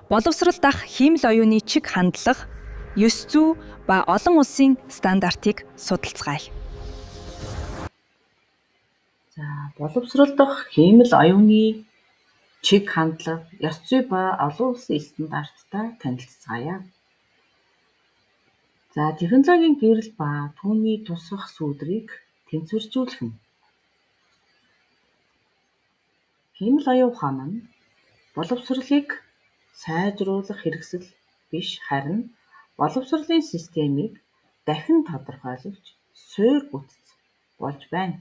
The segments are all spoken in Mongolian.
Боловсрол дах хиймэл оюуны чиг хандлага, ёс зүй ба олон улсын стандартыг судалцгаая. За, боловсрол дах хиймэл оюуны чиг хандлага, ёс зүй ба олон улсын стандарттай танилцгаая. За, технологийн гэрэл ба түүний тусгах сүудрийг тэнцвэржүүлэх нь. Хиймэл оюун ухаан нь боловсролыг сайжруулах хэрэгсэл биш, харин боловсролын системийг дахин тодорхойлогч суурь бүтэц болж байна.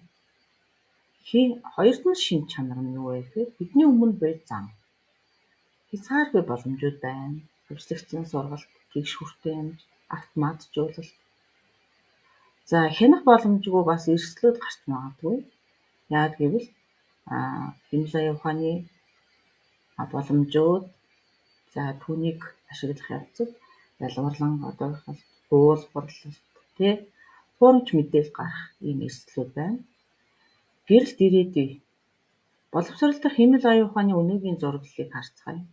Хоёр дахь шинж чанар нь юу вэ гэхээр бидний өмнө буй зам. Хязгааргүй боломжууд байна. Хөвчлөгдсөн сургалт, тэгш хүртээмж, автоматжуулалт. За, хянах боломжгүй бас эрсдлүүд гарч магадгүй. Яг гэвэл хиймэл оюун ухааны боломжууд, за түүнийг ашиглах явцад ялгуурлан одоохол хуулбарлалт, хуурамч мэдээлэл гарах ийм эрсдлүүд байна. Гэрэлт ирээдүй. Боловсрол дах хиймэл оюун ухааны өнөөгийн зураглалыг харцгаая.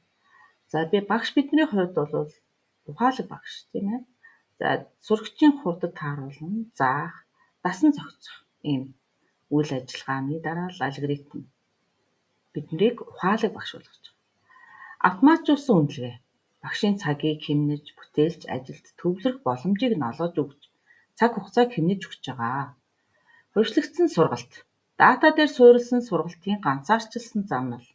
За, багш бидний хувьд бол ухаалаг багш тийм ээ. За, сурагчийн хурдад тааруулан заах, дасан зохицох ийм үйл ажиллагааны дараа л алгоритм биднийг ухаалаг багш болгож байгаа. Автоматжуулсан үнэлгээ. Багшийн цагийг хэмнэж, бүтээлч ажилд төвлөрөх боломжийг нь олгож өгч, цаг хугацааг хэмнэж өгч байгаа. Хөвчлөгдсөн сургалт. Дата дээр суурилсан сургалтын ганцаарчилсан замнал.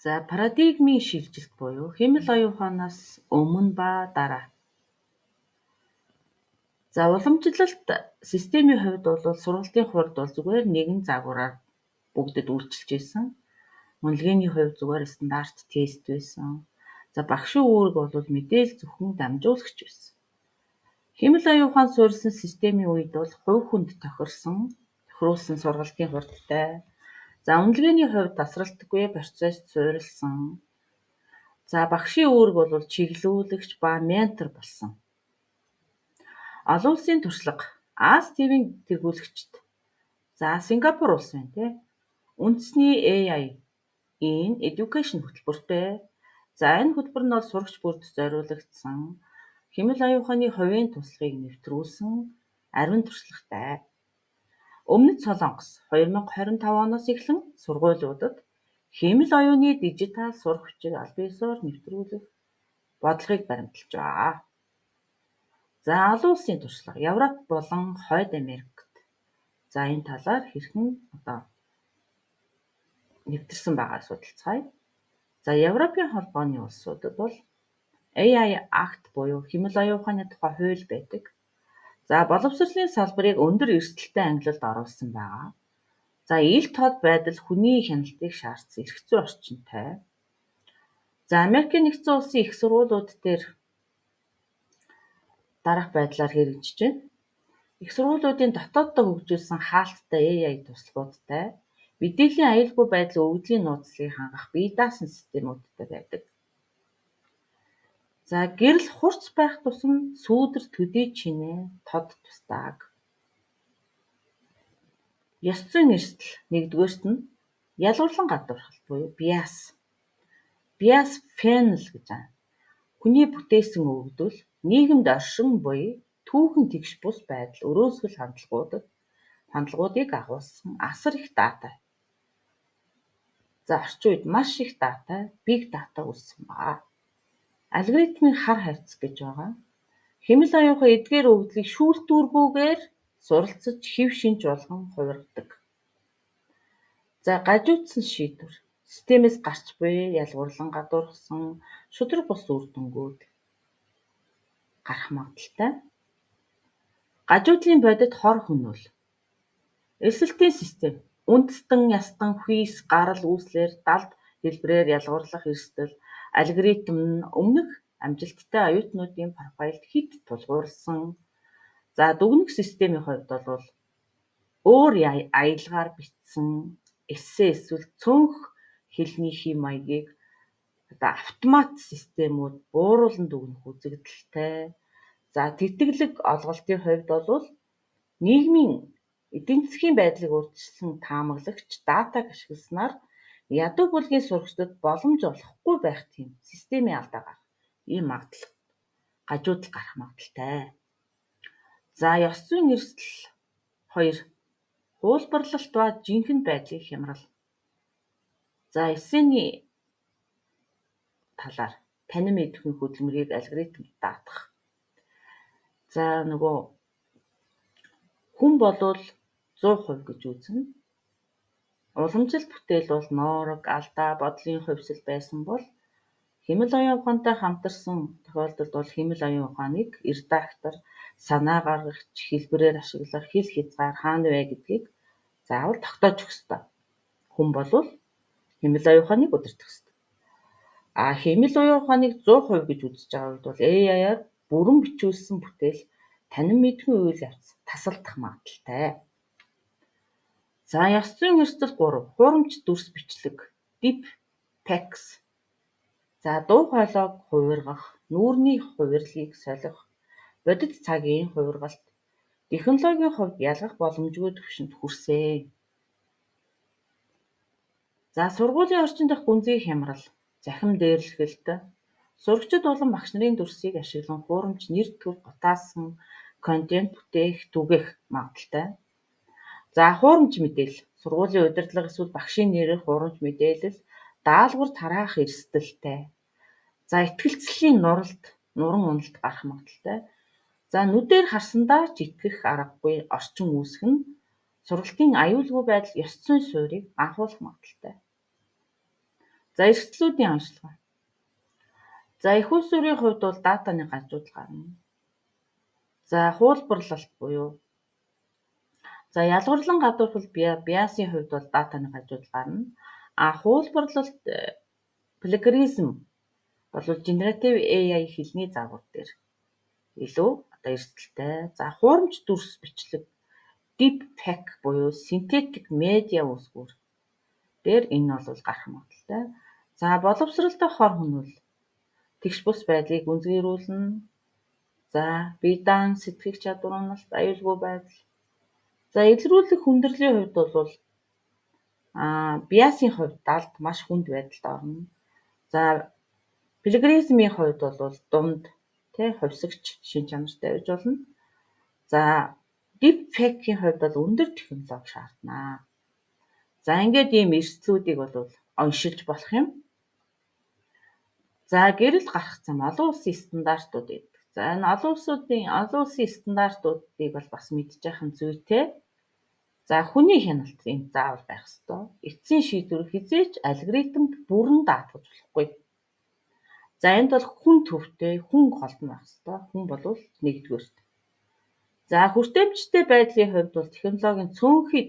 За, парадигмын шилжилт буюу хиймэл оюун ухаанаас өмнө ба дараа. За, уламжлалт системийн хувьд бол сургалтын хурд бол зүгээр нэгэн загвараар бүгдэд үйлчилж байсан. Үнэлгээний хувьд зүгээр стандарт тест байсан. За, багшийн үүрэг бол мэдээлэл зөвхөн дамжуулагч байсан. Хиймэл оюун ухаан суурилсан системийн үед бол хувь хүнд тохируулсан сургалтын хурдтай. За, үнэлгээний хувьд тасралтгүй процесс суурилсан. За, багшийн үүрэг бол чиглүүлэгч ба ментор болсон. Олон улсын туршлага. ТV-ийн тэргүүлэгчд. За, Сингапур улс байна тий. Үндэсний AI in Education хөтөлбөртэй. За, энэ хөтөлбөр нь бол сурагч бүрд зориулагдсан хиймэл оюун ухааны хувийн туслахыг нэвтрүүлсэн ариун туршлагатай. Өмнөд Солонгос 2025 оноос эхлэн сургуулиудад хиймэл оюуны дижитал сурах хүчийг аль биесээр нэвтрүүлэх бодлогыг баримталж байгаа. За, олон улсын туршлага. Европ болон Хойд Америкт. За, энэ талаар хэрхэн нэвтэрсэн байгааг судалцгаая. За, Европын холбооны улсуудад бол AI Act буюу хиймэл оюун ухааны тухай хууль байдаг. За, боловсролын салбарыг өндөр эрсдэлтэй ангилалд оруулсан байгаа. За, ил тод байдал хүний хяналтыг шаардсан эрх зүйн орчинтай. За, Америкийн нэгдсэн улсын их сургуулиуд дээр дараах байдлаар хэрэгжиж байна. Их сургуулиудын дотооддоо хөгжүүлсэн хаалттай AI туслагуудтай, мэдээллийн аюулгүй байдлын өгөгдлийн нууцлыг хангах бие даасан системүүдтэй байдаг. За, гэрэл хурц байх тусам сүүдэр төдий чинээ тод тустааг. Ёс зүйн эрсдэл. Нэгдүгээрт нь ялгуурлан гадуурхалт буюу bias. Bias panel гэж байна. Хүний бүтээсэн өгөгдөл нийгэмд оршин буй түүхэн тэгш бус байдал өрөөсгөл хандлагуудыг агуулсан асар их дата. За, орчин үед маш их дата, big data үүссэн байна. Алгоритмын хар хайрцаг гэж байгаа. Хиймэл оюун ухаан эдгээр өгөгдлийг шүүлтүүргүүгээр суралцаж хэв шинж болгон хувиргадаг. За, гажуудсан шийдвэр. Системээс гарч буй ялгуурлан гадуурхсан шудраг бус үр дүнгууд гарах магадaltaй. Гажуудлын бодит хор хөнөөл. Эрсдэлтийн систем. Үндэстэн, ястан, хүйс, гарал, үүслэр, далд хэлбэрээр ялгуурлах эрсдэл, алгоритм нь өмнөх амжилттай оюутнуудын профайлд хит тулгуурласан. За, дүгнэх системийн хувьд бол өөр аялгаар бичсэн эссе эсвэл цөөнх хэлний хэм маягийг автомат системүүд бууруулан дүгнэх үзэгдэлтэй. За, тэтгэлэг олголтын хувьд бол нийгмийн эдийн засгийн байдлыг урьдчилан таамаглагч датаг ашигласнаар ядуу бүлгийн сурагчдад боломж олохгүй байх тийм системийн алдаа гарах. Ийм магадлал гажуудал гарах магадaltaй. За ёс зүйн эрсдэл 2. Хуулбарлалт ба жинхэнэ байдлыг хямрал. За эсэний талаар танин мэдрэхүйн хөдөлмөрийг алгоритмд даатгах. За нөгөө хүн болвол 100% гэж үзнэ. Уламжлалт бүтээл бол ноорог, алдаа, бодлын хувьсэл байсан бол хэмэл оюун ухаантай хамтарсан тохиолдолд бол хэмэл оюун ухааныг редактор, санаа гаргагч, хэлбэрээр ашиглах, хэл хязгаар хаана вэ гэдгийг заавал тогтоож өгөх ёстой. Хүн болвол хэмэл оюун ухааныг удирдах ёстой. Хэмэл оюун ухааныг 100% гэж үзэж байгаа үед бол AI-аар бүрэн бичүүлсэн бүтээл танин мэдрэхүйн үйл явц тасалдах магадaltaй. За ёс зүйн эрсдэл 3. Хуурамч дүрс бичлэг, deep fakes. За дуу хоолойг хувиргах, нүүрний хувирлыг солих, бодит цагийн хувиргалт технологийн хувьд ялгах боломжгүй түвшинд хүрсэн. За сургуулийн орчин дахь гүнзгий хямрал, захим дээрлэхэлт, сурагчид болон багш нарын дүрсийг ашиглан хуурамч нэр төр гутаасан контент бүтээх, түгэх магадaltaй. За хуурамч мэдээлэл, сургуулийн удирдлага эсвэл багшийн нэрээр хуурамч мэдээлэл даалгавар тараах эрсдэлтэй. За итгэлцлийн нуран уналт гарах магадaltaй. За нүдээр харсандаа ч итгэх аргагүй орчин үүсэх нь сургалтын аюулгүй байдал ёс зүйн суурийг анхуулах магадaltaй. За эрсдлүүдийн онцлог. За их улс төрийн хувьд бол датаны гажуудал гарна. За хуулбарлалт буюу ялгарлан гадуурхал биасын хувьд бол датаны гажуудал гарна. Хуулбарлалт plagiarism бол generative AI хэлний загвар дээр илүү эрсдэлтэй. За хуурамч дүрс бичлэг deep fake буюу синтетик медиа үүсгүүр дээр энэ бол гарах магадaltaй. За боловсролтой хор хөнөөл тэгш бус байдлыг гүнзгийрүүлнэ. За бие даан сэтгэх чадвар уналт, аюулгүй байдал. За илрүүлэх хүндрлийн хувьд бол биасын хувьд далд маш хүнд байдалд орно. За plagiarism-ийн хувьд бол дунд хувьсагч шин чанартай байж болно. За deep fake-ийн хувьд бол өндөр технологи шаардна. За ингээд ийм эрсдлүүдийг бол оншилж болох юм. За гэрэл гарах зам олон улсын стандартууд гэдэг. За энэ олон улсын стандартуудыг бол бас мэдчих нь зүйтэй. За хүний хяналт энд заавал байх ёстой. Эцсийн шийдвэр хизээч алгоритмд бүрэн даатгаж болохгүй. За энд бол хүн төвтэй, хүн голдно байх ёстой. Хүн болвол нэгдүгээрт. За хүртээмжтэй байдлын хувьд бол технологийн цөөнхий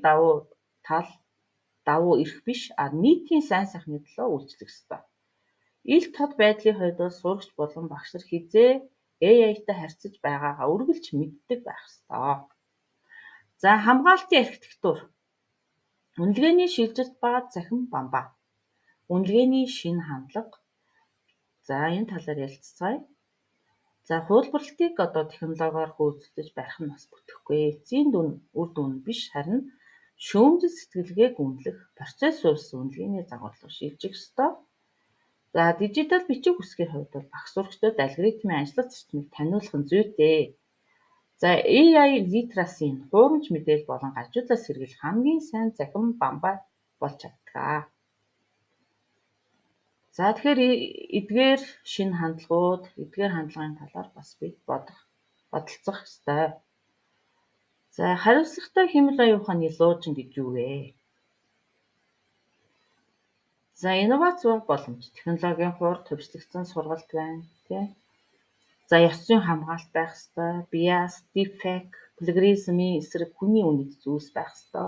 давуу эрх биш, нийтийн сайн сайхны төлөө үйлчлэх ёстой. Ил тод байдлын хувьд бол сурагч болон багш нар хизээ AI-тай харьцаж байгаагаа үргэлж мэддэг байх ёстой. За хамгаалтын архитектур. Үнэлгээний шилжилт ба цахим бамбаа. Үнэлгээний шинэ хандлага. За энэ талаар ярилцгаая. За хуулбарлалтыг технологиор хөөцөлдөж барих нь бас бүтэхгүй. Эцсийн үр дүн биш, харин шүүмжил сэтгэлгээг үнэлэх процесс суурилсан үнэлгээний загварлага шилжих ёстой. За дижитал бичиг үсгийн хувьд бол багш сурагчдад алгоритмын ажиллах зарчмыг таниулах нь зүйтэй. За AI literacy нь хуурамч мэдээлэл болон гажуудлаас сэргийлэх хамгийн сайн захим бамбаа болж чаддаг. За тэгэхээр эдгээр шинэ хандлагууд, эдгээр хандлагын талаар бас бид бодолцох ёстой. За хариуцлагатай хэмэл оюун ухааны луужин гэж юу вэ? За инновац боломж, технологийн хурд төвчлөгдсөн сургалт байна, тийм. За ёс зүйн хамгаалалт байх ёстой, bias, deepfake, plagiarism-ийн эсрэг хүний үнэт зүйлс байх ёстой.